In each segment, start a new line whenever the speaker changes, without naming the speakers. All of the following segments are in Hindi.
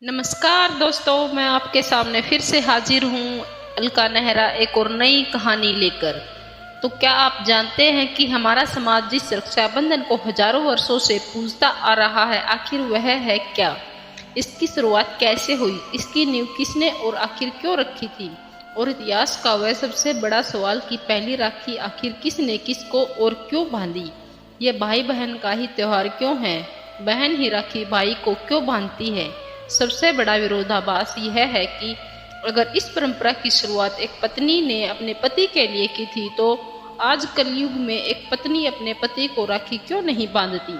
नमस्कार दोस्तों, मैं आपके सामने फिर से हाजिर हूँ अलका नेहरा एक और नई कहानी लेकर। तो क्या आप जानते हैं कि हमारा समाज जिस रक्षाबंधन को हजारों वर्षों से पूजता आ रहा है, आखिर वह है क्या? इसकी शुरुआत कैसे हुई, इसकी नींव किसने और आखिर क्यों रखी थी? और इतिहास का वह सबसे बड़ा सवाल कि पहली राखी आखिर किसने किसको और क्यों बांधी? ये भाई बहन का ही त्योहार क्यों है? बहन ही राखी भाई को क्यों बांधती है? सबसे बड़ा विरोधाभास यह है कि अगर इस परंपरा की शुरुआत एक पत्नी ने अपने पति के लिए की थी, तो आज कलयुग में एक पत्नी अपने पति को राखी क्यों नहीं बांधती?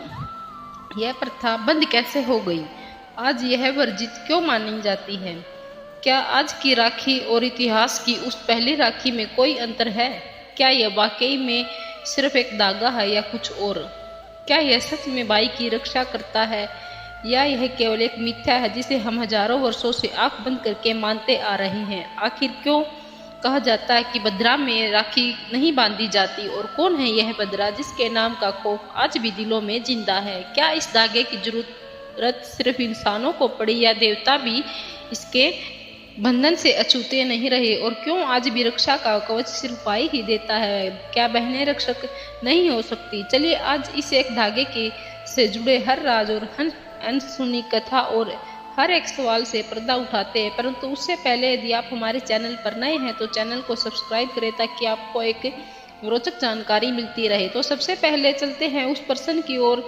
यह प्रथा बंद कैसे हो गई? आज यह वर्जित क्यों मानी जाती है? क्या आज की राखी और इतिहास की उस पहली राखी में कोई अंतर है? क्या यह वाकई में सिर्फ एक धागा है या कुछ और? क्या यह सच में भाई की रक्षा करता है या यह केवल एक मिथ्या है जिसे हम हजारों वर्षों से आंख बंद करके मानते आ रहे हैं? आखिर क्यों कहा जाता है कि भद्रा में राखी नहीं बांधी जाती, और कौन है यह भद्रा जिसके नाम का खौफ आज भी दिलों में जिंदा है? क्या इस धागे की जरूरत सिर्फ इंसानों को पड़ी या देवता भी इसके बंधन से अछूते नहीं रहे? और क्यों आज भी रक्षा का कवच सिर्फ भाई ही देता है? क्या बहनें रक्षक नहीं हो सकती? चलिए आज इस एक धागे के से जुड़े हर राज और अनसुनी कथा और हर एक सवाल से पर्दा उठाते हैं। परंतु उससे पहले यदि आप हमारे चैनल पर नए हैं तो चैनल को सब्सक्राइब करें ताकि आपको एक रोचक जानकारी मिलती रहे। तो सबसे पहले चलते हैं उस प्रश्न की ओर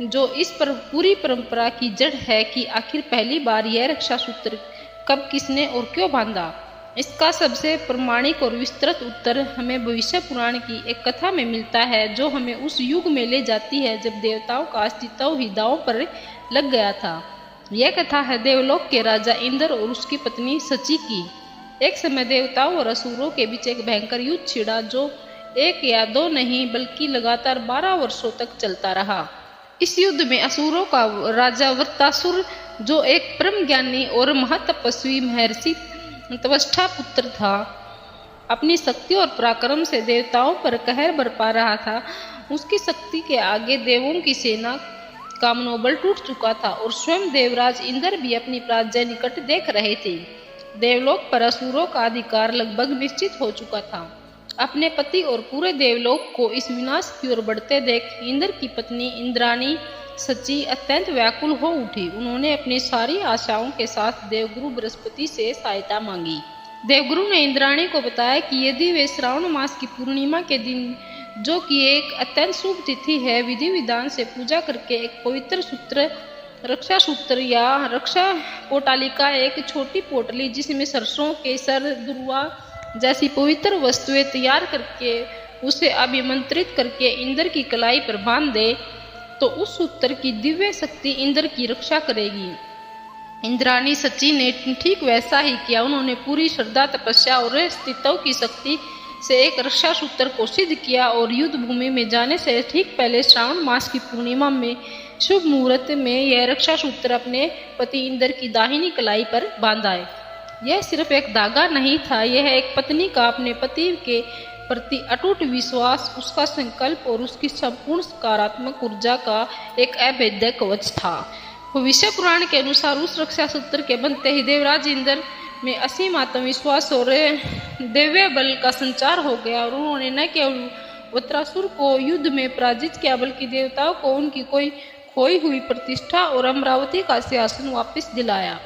जो इस पर पूरी परंपरा की जड़ है कि आखिर पहली बार यह रक्षा सूत्र कब, किसने और क्यों बांधा। इसका सबसे प्रामाणिक और विस्तृत उत्तर हमें भविष्य पुराण की एक कथा में मिलता है, जो हमें उस युग में ले जाती है जब देवताओं का अस्तित्व ही दांव पर लग गया था। यह कथा है देवलोक के राजा इंद्र और उसकी पत्नी सची की। एक समय देवताओं और असुरों के बीच एक भयंकर युद्ध छिड़ा, जो एक या दो नहीं बल्कि लगातार 12 वर्षों तक चलता रहा। इस युद्ध में असुरों का राजा वृत्तासुर, जो एक परम ज्ञानी और महातपस्वी महर्षि त्वष्टा पुत्र था, अपनी शक्ति और पराक्रम से देवताओं पर कहर बरपा रहा था। उसकी शक्ति के आगे देवों की सेना का मनोबल टूट चुका था और स्वयं देवराज इंद्र भी अपनी पराजय निकट देख रहे थे। देवलोक पर असुरों का अधिकार लगभग निश्चित हो चुका था। अपने पति और पूरे देवलोक को इस विनाश की ओर बढ़ते देख इंद्र की पत्नी इंद्राणी सची अत्यंत व्याकुल हो उठी। उन्होंने अपनी सारी आशाओं के साथ देवगुरु बृहस्पति से सहायता मांगी। देवगुरु ने इंद्राणी को बताया कि यदि वे श्रावण मास की पूर्णिमा के दिन, जो कि एक अत्यंत शुभ तिथि है, विधि विधान से पूजा करके एक पवित्र सूत्र, रक्षा सूत्र या रक्षा पोटालिका, एक छोटी पोटली जिसमें सरसों, केसर, दुर्वा जैसी पवित्र वस्तुएं तैयार करके उसे अभिमंत्रित करके इंद्र की कलाई पर बांध दे, तो उस सूत्र की दिव्य शक्ति इंद्र की रक्षा करेगी। इंद्राणी सची ने ठीक वैसा ही किया। उन्होंने पूरी श्रद्धा, तपस्या और अस्तित्व की शक्ति से एक रक्षा सूत्र को सिद्ध किया और युद्ध भूमि में जाने से ठीक पहले श्रावण मास की पूर्णिमा में शुभ मुहूर्त में यह रक्षा सूत्र अपने पति इंद्र की दाहिनी कलाई पर बांधा। यह सिर्फ एक धागा नहीं था, यह एक पत्नी का अपने पति के प्रति अटूट विश्वास, उसका संकल्प और उसकी संपूर्ण सकारात्मक ऊर्जा का एक अभेद्य कवच था। भविष्य पुराण के अनुसार उस रक्षा सूत्र के बनते ही देवराज इंद्र में असीम आत्मविश्वास और दिव्य बल का संचार हो गया, और उन्होंने न केवल वृत्रासुर को युद्ध में पराजित किया बल्कि देवताओं को उनकी कोई खोई हुई प्रतिष्ठा और अमरावती का सिंहासन वापस दिलाया।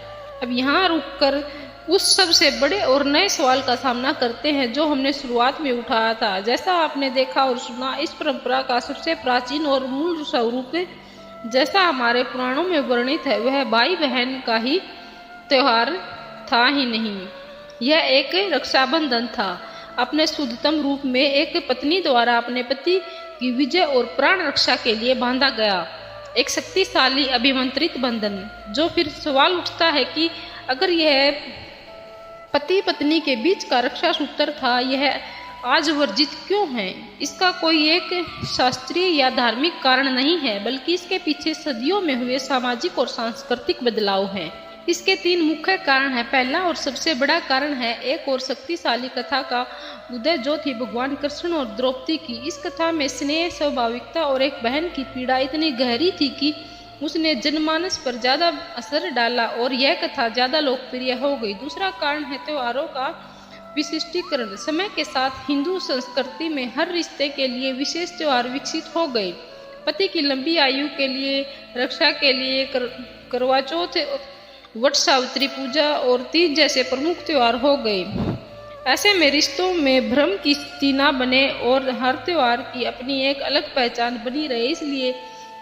अब यहाँ रुककर उस सबसे बड़े और नए सवाल का सामना करते हैं जो हमने शुरुआत में उठाया था। जैसा आपने देखा और सुना, इस परंपरा का सबसे प्राचीन और मूल स्वरूप जैसा हमारे पुराणों में वर्णित है, वह भाई बहन का ही त्योहार था ही नहीं, यह एक रक्षाबंधन था। अपने शुद्धतम रूप में एक पत्नी द्वारा अपने पति की विजय और प्राण रक्षा के लिए बांधा गया एक शक्तिशाली अभिमंत्रित बंधन। जो फिर सवाल उठता है कि अगर यह पति पत्नी के बीच का रक्षा सूत्र था, यह आज वर्जित क्यों है? इसका कोई एक शास्त्रीय या धार्मिक कारण नहीं है, बल्कि इसके पीछे सदियों में हुए सामाजिक और सांस्कृतिक बदलाव हैं। इसके 3 मुख्य कारण हैं। पहला और सबसे बड़ा कारण है एक और शक्तिशाली कथा का उदय, जो थी भगवान कृष्ण और द्रौपदी की। इस कथा में स्नेह, स्वाभाविकता और एक बहन की पीड़ा इतनी गहरी थी कि उसने जनमानस पर ज्यादा असर डाला और यह कथा ज्यादा लोकप्रिय हो गई। दूसरा कारण है त्योहारों का विशिष्टीकरण। समय के साथ हिंदू संस्कृति में हर रिश्ते के लिए विशेष त्योहार विकसित हो गए। पति की लंबी आयु के लिए, रक्षा के लिए करवा चौथ, वट सावित्री पूजा और तीज जैसे प्रमुख त्योहार हो गए। ऐसे में रिश्तों में भ्रम की स्थिति न बने और हर त्योहार की अपनी एक अलग पहचान बनी रहे, इसलिए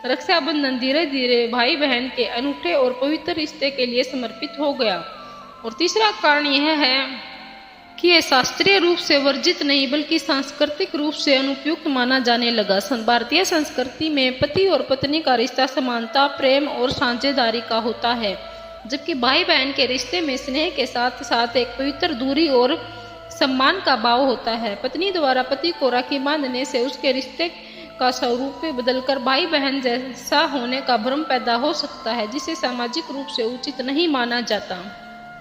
रक्षाबंधन धीरे धीरे भाई बहन के अनूठे और पवित्र रिश्ते के लिए समर्पित हो गया। और तीसरा कारण यह है कि यह शास्त्रीय रूप से वर्जित नहीं बल्कि सांस्कृतिक रूप से अनुपयुक्त माना जाने लगा। भारतीय संस्कृति में पति और पत्नी का रिश्ता समानता, प्रेम और साझेदारी का होता है, जबकि भाई बहन के रिश्ते में स्नेह के साथ साथ एक पवित्र दूरी और सम्मान का भाव होता है। पत्नी द्वारा पति को राखी बांधने से उसके रिश्ते का स्वरूप बदलकर भाई बहन जैसा होने का भ्रम पैदा हो सकता है, जिसे सामाजिक रूप से उचित नहीं माना जाता।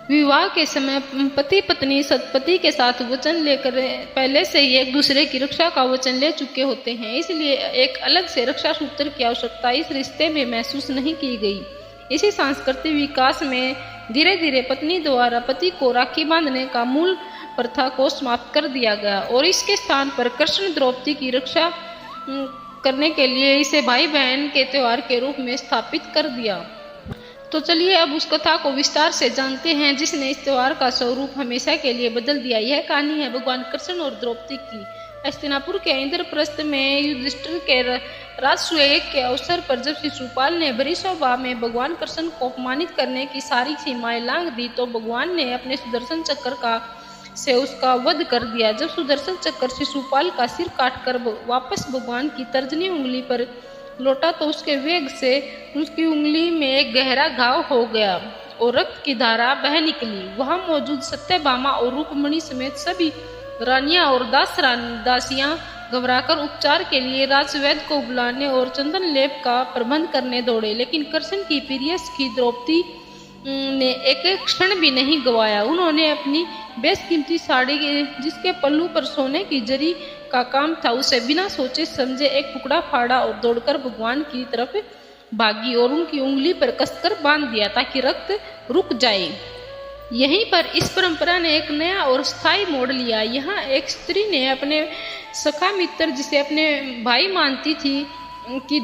विवाह के समय पति पत्नी सतपति के साथ वचन लेकर पहले से ही एक दूसरे की रक्षा का वचन ले चुके होते हैं, इसलिए एक अलग से रक्षा सूत्र की आवश्यकता इस रिश्ते में महसूस नहीं की गई। इसी सांस्कृतिक विकास में धीरे धीरे पत्नी द्वारा पति को राखी बांधने का मूल प्रथा को समाप्त कर दिया गया और इसके स्थान पर कृष्ण द्रौपदी की रक्षा करने के लिए इसे भाई बहन के त्योहार के रूप में स्थापित कर दिया। तो चलिए अब उस कथा को विस्तार से जानते हैं जिसने इस त्योहार का स्वरूप हमेशा के लिए बदल दिया। यह कहानी है भगवान कृष्ण और द्रौपदी की। हस्तिनापुर के इंद्रप्रस्थ में युधिष्ठिर के राजसूय के अवसर पर जब शिशुपाल ने भरी सभा में भगवान कृष्ण को अपमानित करने की सारी सीमाएं लांघ दी, तो भगवान ने अपने सुदर्शन चक्र से उसका वध कर दिया। जब सुदर्शन चक्र शिशुपाल का सिर काटकर वापस भगवान की तर्जनी उंगली पर लौटा तो उसके वेग से उसकी उंगली में एक गहरा घाव हो गया और रक्त की धारा बह निकली। वहां मौजूद सत्यभामा और रूपमणि समेत सभी रानियां और दासियां घबराकर उपचार के लिए राजवैद्य को बुलाने और चंदन लेप का प्रबंध करने दौड़े, लेकिन कृष्ण की प्रिय सखी द्रौपदी ने एक क्षण भी नहीं गवाया। उन्होंने अपनी बेशकीमती साड़ी जिसके पल्लू पर सोने की जरी का काम था उसे बिना सोचे समझे एक टुकड़ा फाड़ा और दौड़कर भगवान की तरफ भागी और उनकी उंगली पर कसकर बांध दिया ताकि रक्त रुक जाए। यहीं पर इस परंपरा ने एक नया और स्थायी मोड़ लिया। यहाँ एक स्त्री ने अपने सखा मित्र जिसे अपने भाई मानती थी कि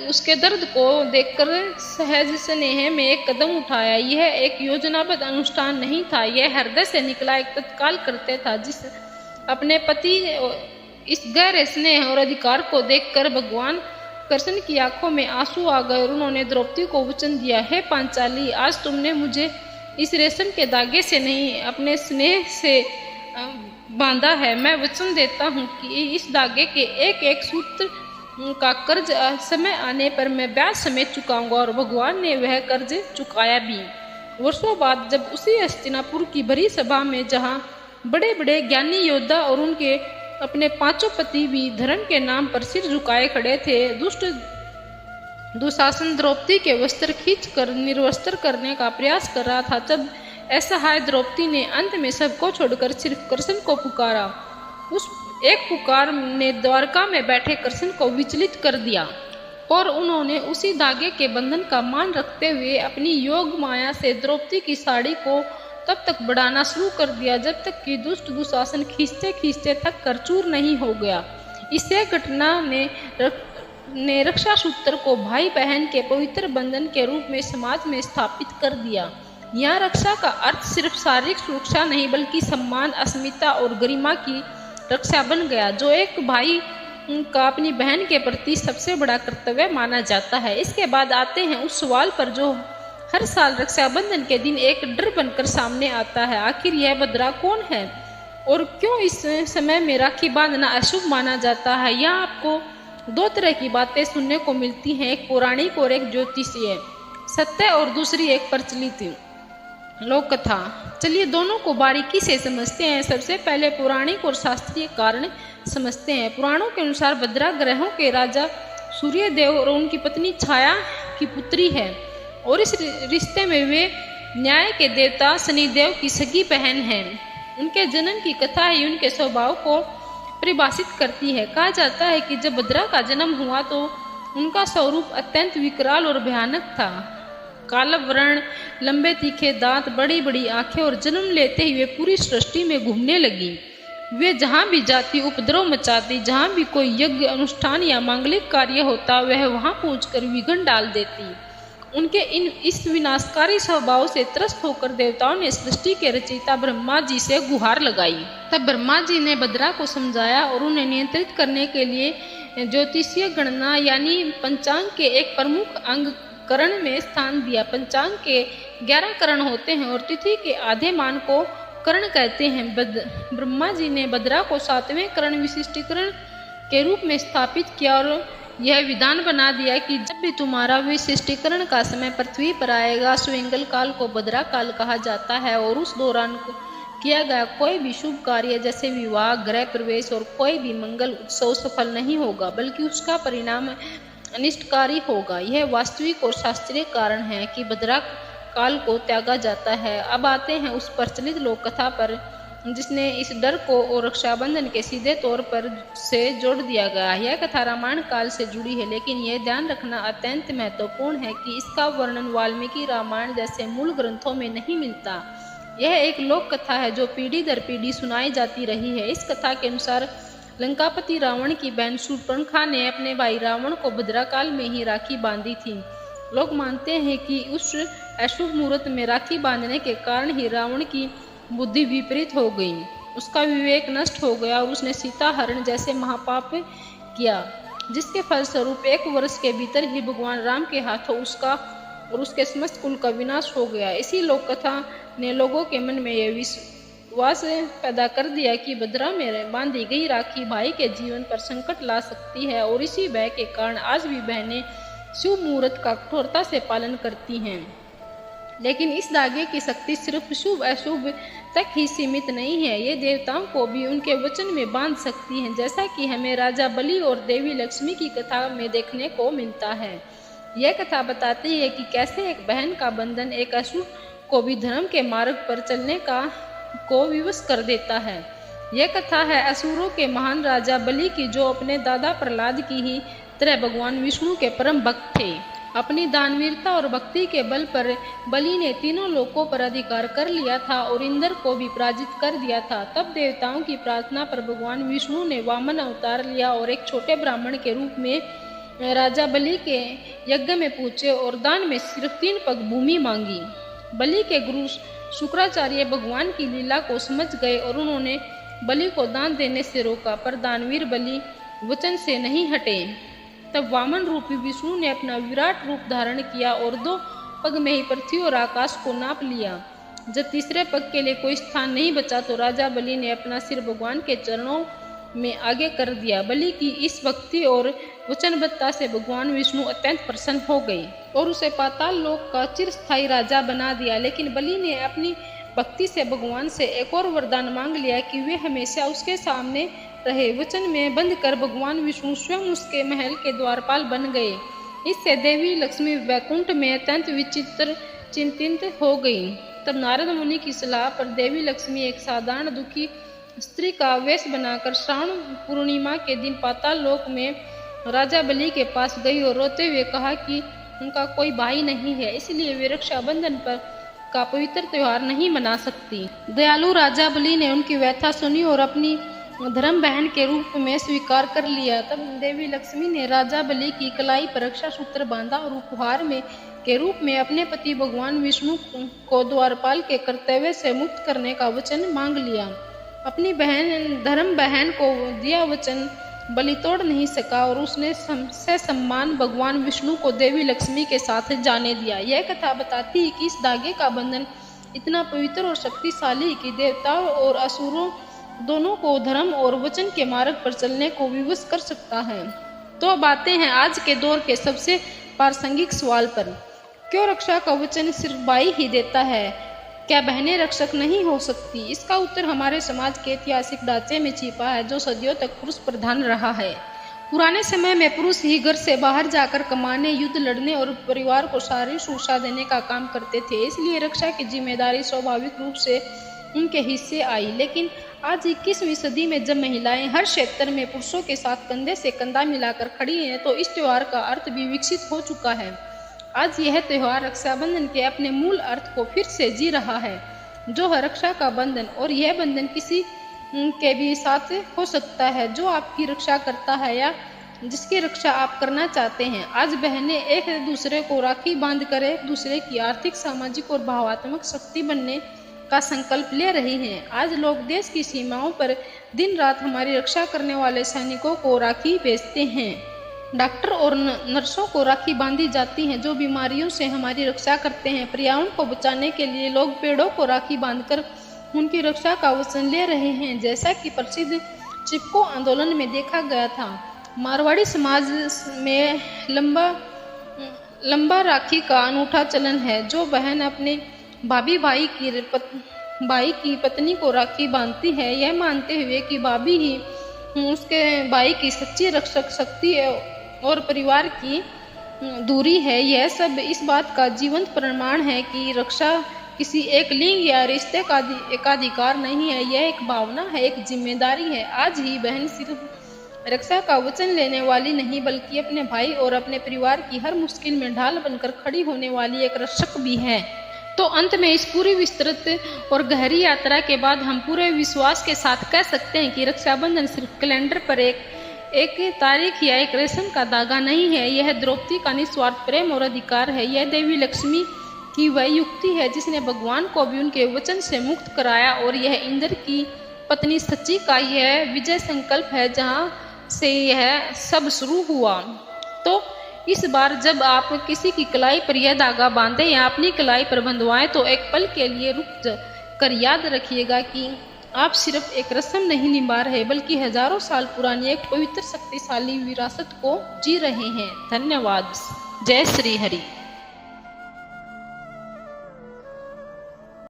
उसके दर्द को देखकर सहज स्नेह में एक कदम उठाया। यह एक योजनाबद्ध अनुष्ठान नहीं था, यह हृदय से निकला एक तत्काल कृत्य था। जिस अपने पति इस गहरे स्नेह और अधिकार को देखकर भगवान कृष्ण की आंखों में आंसू आ गए और उन्होंने द्रौपदी को वचन दिया, हे पांचाली, आज तुमने मुझे इस रेशम के धागे से नहीं अपने स्नेह से बांधा है। मैं वचन देता हूँ कि इस धागे के एक एक सूत्र का कर्ज समय आने पर मैं ब्याज समेत चुकाऊंगा। और भगवान ने वह कर्ज चुकाया भी। वर्षों बाद जब उसी हस्तिनापुर की भरी सभा में जहाँ बड़े बड़े ज्ञानी योद्धा और उनके अपने पांचों पति भी धर्म के नाम पर सिर झुकाए खड़े थे, दुष्ट दुशासन द्रौपदी के वस्त्र खींचकर निर्वस्त्र करने का प्रयास कर रहा था, तब असहाय द्रौपदी ने अंत में सबको छोड़कर सिर्फ कृष्ण को पुकारा। उस एक पुकार ने द्वारका में बैठे कृष्ण को विचलित कर दिया और उन्होंने उसी धागे के बंधन का मान रखते हुए अपनी योग माया से द्रौपदी की साड़ी को तब तक बढ़ाना शुरू कर दिया जब तक कि दुष्ट दुशासन खींचते खींचते थक कर चूर नहीं हो गया। इसे घटना ने रक्षा सूत्र को भाई बहन के पवित्र बंधन के रूप में समाज में स्थापित कर दिया। यहाँ रक्षा का अर्थ सिर्फ शारीरिक सुरक्षा नहीं बल्कि सम्मान, अस्मिता और गरिमा की रक्षा बन गया, जो एक भाई का अपनी बहन के प्रति सबसे बड़ा कर्तव्य माना जाता है। इसके बाद आते हैं उस सवाल पर जो हर साल रक्षाबंधन के दिन एक डर बनकर सामने आता है, आखिर यह बद्रा कौन है और क्यों इस समय में राखी बांधना अशुभ माना जाता है। यहाँ आपको दो तरह की बातें सुनने को मिलती हैं, एक पौराणिक और एक ज्योतिषीय सत्य और दूसरी एक प्रचलित लोक कथा। चलिए दोनों को बारीकी से समझते हैं। सबसे पहले पौराणिक और शास्त्रीय कारण समझते हैं। पुराणों के अनुसार भद्रा ग्रहों के राजा सूर्य देव और उनकी पत्नी छाया की पुत्री है और इस रिश्ते में वे न्याय के देवता शनिदेव की सगी बहन है। उनके जन्म की कथा ही उनके स्वभाव को परिभाषित करती है। कहा जाता है कि जब भद्रा का जन्म हुआ तो उनका स्वरूप अत्यंत विकराल और भयानक था। काला वर्ण, लंबे तीखे दांत, बड़ी बड़ी आंखें और जन्म लेते ही वे पूरी सृष्टि में घूमने लगी। वे जहाँ भी जाती उपद्रव मचाती, जहाँ भी कोई यज्ञ अनुष्ठान या मांगलिक कार्य होता वह वहाँ पहुंचकर विघ्न डाल देती। उनके इस विनाशकारी स्वभाव से त्रस्त होकर देवताओं ने सृष्टि के रचयिता ब्रह्मा जी से गुहार लगाई। तब ब्रह्मा जी ने बद्रा को समझाया और उन्हें नियंत्रित करने के लिए ज्योतिषीय गणना यानी पंचांग के एक प्रमुख अंग करण में स्थान दिया। पंचांग के 11 करण होते हैं और तिथि के आधे मान को करण कहते हैं। ब्रह्मा जी ने बद्रा को 7वें करण विशिष्टीकरण के रूप में स्थापित किया और यह विधान बना दिया कि जब भी तुम्हारा विशिष्टीकरण का समय पृथ्वी पर आएगा, स्वयंगल काल को बद्रा काल कहा जाता है और उस दौरान किया गया कोई भी शुभ कार्य जैसे विवाह, गृह प्रवेश और कोई भी मंगल उत्सव सफल नहीं होगा, बल्कि उसका परिणाम अनिष्टकारी होगा। यह वास्तविक और शास्त्रीय कारण है कि बद्रा काल को त्यागा जाता है। अब आते हैं उस प्रचलित लोक कथा पर जिसने इस डर को और रक्षाबंधन के सीधे तौर पर से जोड़ दिया गया। यह कथा रामायण काल से जुड़ी है, लेकिन यह ध्यान रखना अत्यंत महत्वपूर्ण है कि इसका वर्णन वाल्मीकि रामायण जैसे मूल ग्रंथों में नहीं मिलता। यह एक लोक कथा है जो पीढ़ी दर पीढ़ी सुनाई जाती रही है। इस कथा के अनुसार लंकापति रावण की बहन शूर्पणखा ने अपने भाई रावण को भद्रा काल में ही राखी बांधी थी। लोग मानते हैं कि उस अशुभ मुहूर्त में राखी बांधने के कारण ही रावण की बुद्धि विपरीत हो गई, उसका विवेक नष्ट हो गया और उसने सीता हरण जैसे महापाप किया, जिसके फलस्वरूप 1 वर्ष के भीतर ही भगवान राम के हाथों उसका और उसके समस्त कुल का विनाश हो गया। इसी लोक कथा ने लोगों के मन में यह विश्वास पैदा कर दिया कि बद्रा में बांधी गई राखी भाई के जीवन पर संकट ला सकती है और इसी भय के कारण आज भी बहनें शुभ मुहूर्त का कठोरता से पालन करती हैं। लेकिन इस धागे की शक्ति सिर्फ शुभ अशुभ तक ही सीमित नहीं है, ये देवताओं को भी उनके वचन में बांध सकती हैं, जैसा कि हमें राजा बलि और देवी लक्ष्मी की कथा में देखने को मिलता है। यह कथा बताती है कि कैसे एक बहन का बंधन एक असुर को भी धर्म के मार्ग पर चलने को विवश कर देता है। यह कथा है असुरों के महान राजा बलि की, जो अपने दादा प्रहलाद की ही तरह भगवान विष्णु के परम भक्त थे। अपनी दानवीरता और भक्ति के बल पर बलि ने तीनों लोकों पर अधिकार कर लिया था और इंद्र को भी पराजित कर दिया था। तब देवताओं की प्रार्थना पर भगवान विष्णु ने वामन अवतार लिया और एक छोटे ब्राह्मण के रूप में राजा बलि के यज्ञ में पूछे और दान में सिर्फ 3 पग भूमि मांगी। बलि के गुरु शुक्राचार्य भगवान की लीला को समझ गए और उन्होंने बलि को दान देने से रोका, पर दानवीर बलि वचन से नहीं हटे। तब वामन रूपी विष्णु ने अपना विराट रूप धारण किया और 2 पग में ही पृथ्वी और आकाश को नाप लिया। जब तीसरे पग के लिए कोई स्थान नहीं बचा तो राजा बलि ने अपना सिर भगवान के चरणों में आगे कर दिया। बलि की इस भक्ति और वचनबद्धता से भगवान विष्णु अत्यंत प्रसन्न हो गए और उसे पाताल लोक का चिरस्थायी राजा बना दिया। लेकिन बलि ने अपनी भक्ति से भगवान से एक और वरदान मांग लिया कि वे हमेशा उसके सामने रहे। वचन में बंध कर भगवान विष्णु स्वयं उसके महल के द्वारपाल बन गए। इससे देवी लक्ष्मी वैकुंठ में अत्यंत विचित्र चिंतित हो गई। तब नारद मुनि की सलाह पर देवी लक्ष्मी एक साधारण दुखी स्त्री का वेश बनाकर श्रावण पूर्णिमा के दिन पाताल लोक में राजा बलि के पास गई और रोते हुए कहा कि उनका कोई भाई नहीं है, इसलिए वे रक्षाबंधन पर का पवित्र त्योहार नहीं मना सकती। दयालु राजा बलि ने उनकी व्यथा सुनी और अपनी धर्म बहन के रूप में स्वीकार कर लिया। तब देवी लक्ष्मी ने राजा बलि की कलाई पर रक्षा सूत्र बांधा और उपहार में के रूप में अपने पति भगवान विष्णु को द्वारपाल के कर्तव्य से मुक्त करने का वचन मांग लिया। अपनी धर्म बहन को दिया वचन बलि तोड़ नहीं सका और उसने से सम्मान भगवान विष्णु को देवी लक्ष्मी के साथ जाने दिया। यह कथा बताती है कि इस धागे का बंधन इतना पवित्र और शक्तिशाली कि देवताओं और असुरों दोनों को धर्म और वचन के मार्ग पर चलने को विवश कर सकता है। तो अब आते हैं आज के दौर के सबसे प्रासंगिक सवाल पर, क्यों रक्षा का वचन सिर्फ भाई ही देता है? क्या बहनें रक्षक नहीं हो सकती? इसका उत्तर हमारे समाज के ऐतिहासिक ढांचे में छिपा है, जो सदियों तक पुरुष प्रधान रहा है। पुराने समय में पुरुष ही घर से बाहर जाकर कमाने, युद्ध लड़ने और परिवार को शारीरिक सुरक्षा देने का काम करते थे, इसलिए रक्षा की जिम्मेदारी स्वाभाविक रूप से उनके हिस्से आई। लेकिन आज 21वीं सदी में जब महिलाएं हर क्षेत्र में पुरुषों के साथ कंधे से कंधा मिलाकर खड़ी हैं, तो इस त्योहार का अर्थ भी विकसित हो चुका है। आज यह त्योहार रक्षाबंधन के अपने मूल अर्थ को फिर से जी रहा है, जो है रक्षा का बंधन। और यह बंधन किसी के भी साथ हो सकता है जो आपकी रक्षा करता है या जिसकी रक्षा आप करना चाहते हैं। आज बहनें एक दूसरे को राखी बांधकर एक दूसरे की आर्थिक, सामाजिक और भावनात्मक शक्ति बनने का संकल्प ले रही हैं। आज लोग देश की सीमाओं पर दिन रात हमारी रक्षा करने वाले सैनिकों को राखी भेजते हैं। डॉक्टर और नर्सों को राखी बांधी जाती हैं जो बीमारियों से हमारी रक्षा करते हैं। पर्यावरण को बचाने के लिए लोग पेड़ों को राखी बांधकर उनकी रक्षा का वचन ले रहे हैं, जैसा कि प्रसिद्ध चिपको आंदोलन में देखा गया था। मारवाड़ी समाज में लंबा राखी का अनूठा चलन है, जो बहन अपने भाभी भाई की पत्नी को राखी बांधती है, यह मानते हुए कि भाभी ही उसके भाई की सच्ची रक्षक शक्ति है और परिवार की दूरी है। यह सब इस बात का जीवंत प्रमाण है कि रक्षा किसी एक लिंग या रिश्ते का एकाधिकार नहीं है, यह एक भावना है, एक जिम्मेदारी है। आज ही बहन सिर्फ रक्षा का वचन लेने वाली नहीं, बल्कि अपने भाई और अपने परिवार की हर मुश्किल में ढाल बनकर खड़ी होने वाली एक रक्षक भी है। तो अंत में इस पूरी विस्तृत और गहरी यात्रा के बाद हम पूरे विश्वास के साथ कह सकते हैं कि रक्षाबंधन सिर्फ कैलेंडर पर एक तारीख या एक रेशम का धागा नहीं है, यह द्रौपदी का निस्वार्थ प्रेम और अधिकार है। यह देवी लक्ष्मी की वह युक्ति है जिसने भगवान को भी उनके वचन से मुक्त कराया, और यह इंद्र की पत्नी सच्ची का यह विजय संकल्प है जहाँ से यह सब शुरू हुआ। तो इस बार जब आप किसी की कलाई पर यह धागा बांधें या अपनी कलाई पर बंधवाएं, तो एक पल के लिए रुक कर याद रखिएगा कि आप सिर्फ एक रस्म नहीं निभा रहे, बल्कि हजारों साल पुरानी एक पवित्र शक्तिशाली विरासत को जी रहे हैं। धन्यवाद। जय श्री हरि।